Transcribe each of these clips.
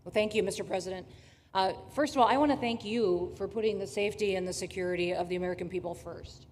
Well, thank you, Mr. President. First of all, I want to thank you for putting the safety and the security of the American people first,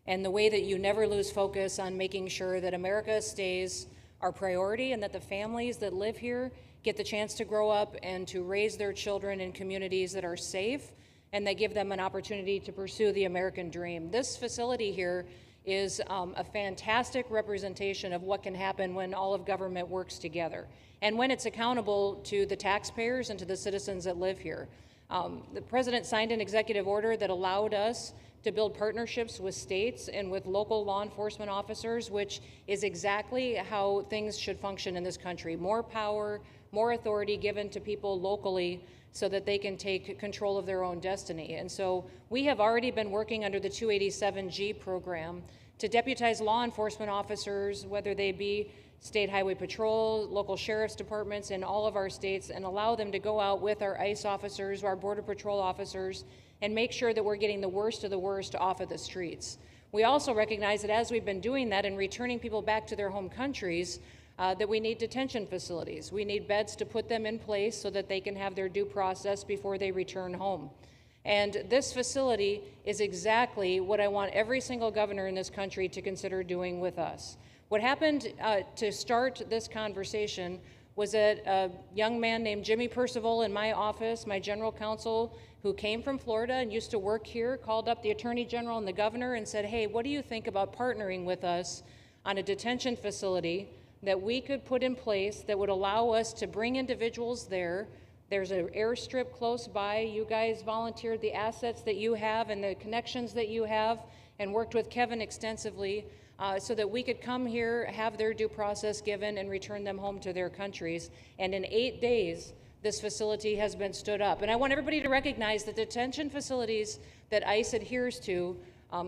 and the way that you never lose focus on making sure that America stays our priority and that the families that live here get the chance to grow up and to raise their children in communities that are safe and that give them an opportunity to pursue the American dream. This facility here is a fantastic representation of what can happen when all of government works together and when it's accountable to the taxpayers and to the citizens that live here. The president signed an executive order that allowed us to build partnerships with states and with local law enforcement officers, which is exactly how things should function in this country. More power, more authority given to people locally so that they can take control of their own destiny. And so we have already been working under the 287G program to deputize law enforcement officers, whether they be state highway patrol, local sheriff's departments in all of our states, and allow them to go out with our ICE officers, our border patrol officers, and make sure that we're getting the worst of the worst off of the streets. We also recognize that as we've been doing that and returning people back to their home countries, that we need detention facilities. We need beds to put them in place so that they can have their due process before they return home. And this facility is exactly what I want every single governor in this country to consider doing with us. What happened to start this conversation was that a young man named Jimmy Percival in my office, my general counsel, who came from Florida and used to work here, called up the Attorney General and the governor and said, hey, what do you think about partnering with us on a detention facility that we could put in place that would allow us to bring individuals there? There's an airstrip close by. You guys volunteered the assets that you have and the connections that you have and worked with Kevin extensively so that we could come here, have their due process given, and return them home to their countries. And in 8 days, this facility has been stood up. And I want everybody to recognize that detention facilities that ICE adheres to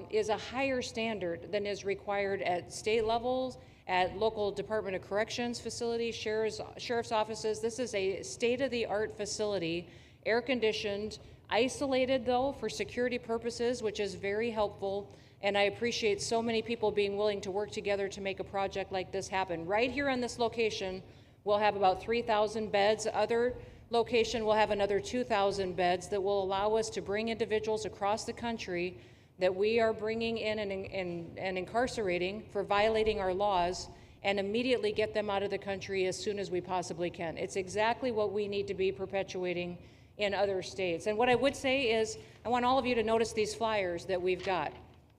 is a higher standard than is required at state levels, at local Department of Corrections facilities, sheriff's offices. This is a state-of-the-art facility, air-conditioned, isolated though for security purposes, which is very helpful. And I appreciate so many people being willing to work together to make a project like this happen. Right here on this location, we'll have about 3,000 beds. Other location will have another 2,000 beds that will allow us to bring individuals across the country that we are bringing in and incarcerating for violating our laws and immediately get them out of the country as soon as we possibly can. It's exactly what we need to be perpetuating in other states. And what I would say is, I want all of you to notice these flyers that we've got,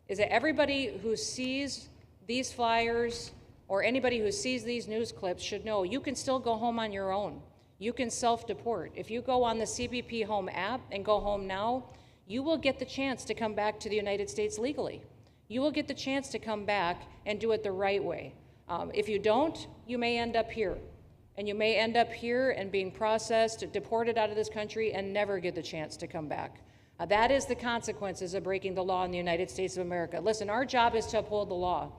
is that everybody who sees these flyers or anybody who sees these news clips should know you can still go home on your own. You can self-deport. If you go on the CBP Home app and go home now, you will get the chance to come back to the United States legally. You will get the chance to come back and do it the right way. If you don't, you may end up here. And you may end up here and being processed, deported out of this country, and never get the chance to come back. That is the consequences of breaking the law in the United States of America. Listen, our job is to uphold the law.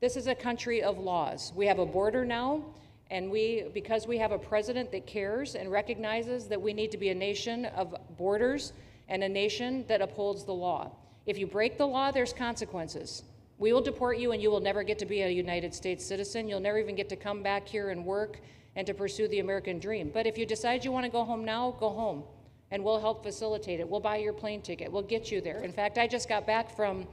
This is a country of laws. We have a border now, and because we have a president that cares and recognizes that we need to be a nation of borders and a nation that upholds the law. If you break the law, there's consequences. We will deport you and you will never get to be a United States citizen. You'll never even get to come back here and work and to pursue the American dream. But if you decide you want to go home now, go home. And we'll help facilitate it. We'll buy your plane ticket. We'll get you there. In fact, I just got back from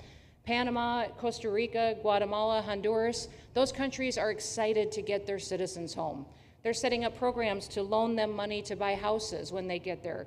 Panama, Costa Rica, Guatemala, Honduras. Those countries are excited to get their citizens home. They're setting up programs to loan them money to buy houses when they get there,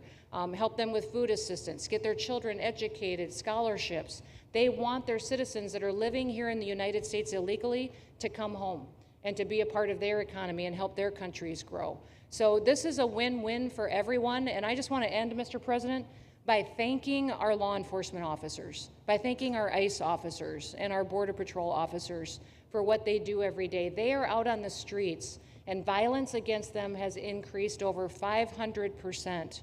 help them with food assistance, get their children educated, scholarships. They want their citizens that are living here in the United States illegally to come home and to be a part of their economy and help their countries grow. So this is a win-win for everyone, and I just want to end, Mr. President, by thanking our law enforcement officers, by thanking our ICE officers and our Border Patrol officers for what they do every day. They are out on the streets, and violence against them has increased over 500%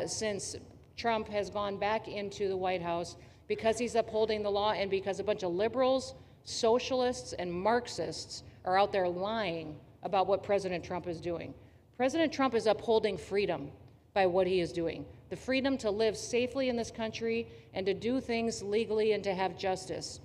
since Trump has gone back into the White House because he's upholding the law and because a bunch of liberals, socialists, and Marxists are out there lying about what President Trump is doing. President Trump is upholding freedom by what he is doing. The freedom to live safely in this country and to do things legally and to have justice.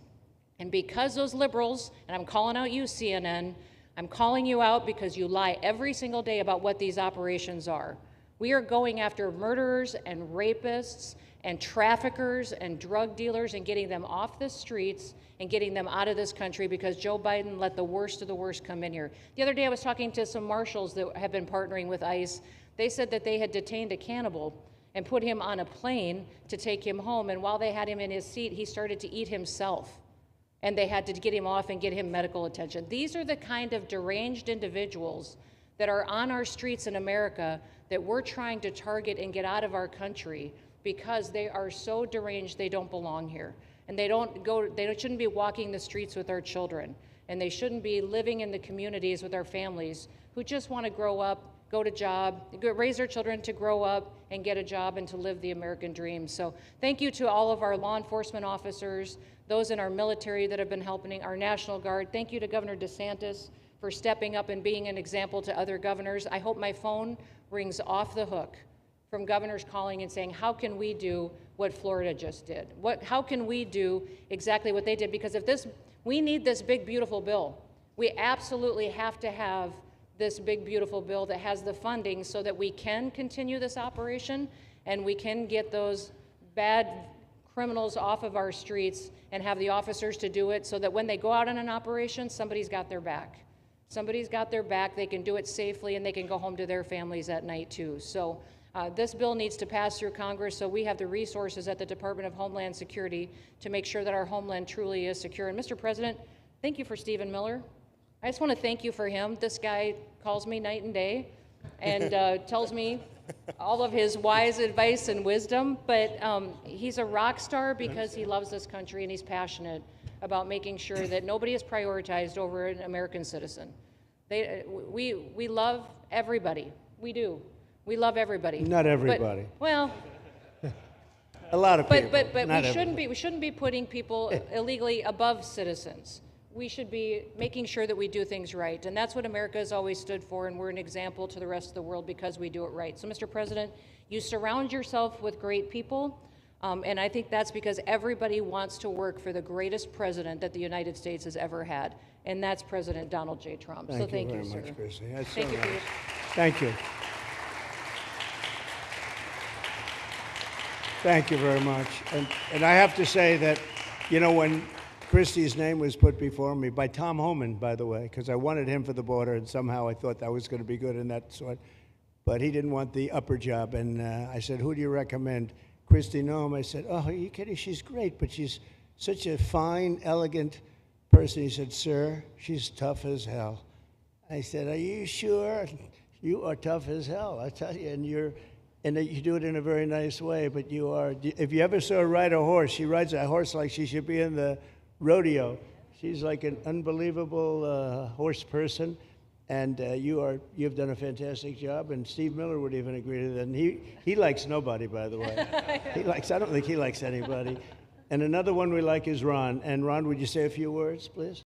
And because those liberals, and I'm calling out you, CNN, I'm calling you out because you lie every single day about what these operations are. We are going after murderers and rapists and traffickers and drug dealers and getting them off the streets and getting them out of this country because Joe Biden let the worst of the worst come in here. The other day I was talking to some marshals that have been partnering with ICE. They said that they had detained a cannibal and put him on a plane to take him home, and while they had him in his seat, he started to eat himself. And they had to get him off and get him medical attention. These are the kind of deranged individuals that are on our streets in America that we're trying to target and get out of our country because they are so deranged they don't belong here. And they shouldn't be walking the streets with our children. And they shouldn't be living in the communities with our families who just want to grow up, go to job, raise their children to grow up and get a job and to live the American dream. So thank you to all of our law enforcement officers, those in our military that have been helping, our National Guard. Thank you to Governor DeSantis for stepping up and being an example to other governors. I hope my phone rings off the hook from governors calling and saying, how can we do what Florida just did? How can we do exactly what they did? Because we need this big, beautiful bill. We absolutely have to have this big, beautiful bill that has the funding so that we can continue this operation and we can get those bad criminals off of our streets and have the officers to do it so that when they go out on an operation, somebody's got their back. Somebody's got their back, they can do it safely, and they can go home to their families at night too. So this bill needs to pass through Congress so we have the resources at the Department of Homeland Security to make sure that our homeland truly is secure. And Mr. President, thank you for Stephen Miller. I just want to thank you for him. This guy calls me night and day and tells me all of his wise advice and wisdom, but he's a rock star because he loves this country and he's passionate about making sure that nobody is prioritized over an American citizen. We love everybody. We do. We love everybody. Not everybody. But, well, a lot of people. But we shouldn't be putting people illegally above citizens. We should be making sure that we do things right. And that's what America has always stood for, and we're an example to the rest of the world because we do it right. So, Mr. President, you surround yourself with great people, and I think that's because everybody wants to work for the greatest president that the United States has ever had, and that's President Donald J. Trump. Thank you very sir. much, Kristi. That's Thank so you. nice. Thank you. Thank you very much. And I have to say that, you know, when Kristi's name was put before me by Tom Homan, by the way, because I wanted him for the border, and somehow I thought that was going to be good in that sort. But he didn't want the upper job, and I said, who do you recommend? Kristi Noem. I said, oh, are you kidding? She's great, but she's such a fine, elegant person. He said, sir, she's tough as hell. I said, are you sure? You are tough as hell, I tell you, and you do it in a very nice way, but you are, if you ever saw her ride a horse, she rides a horse like she should be in the rodeo. She's like an unbelievable horse person, and you've done a fantastic job, and Steve Miller would even agree to that. And he likes nobody, by the way. I don't think he likes anybody. And another one we like is Ron. And Ron, would you say a few words, please?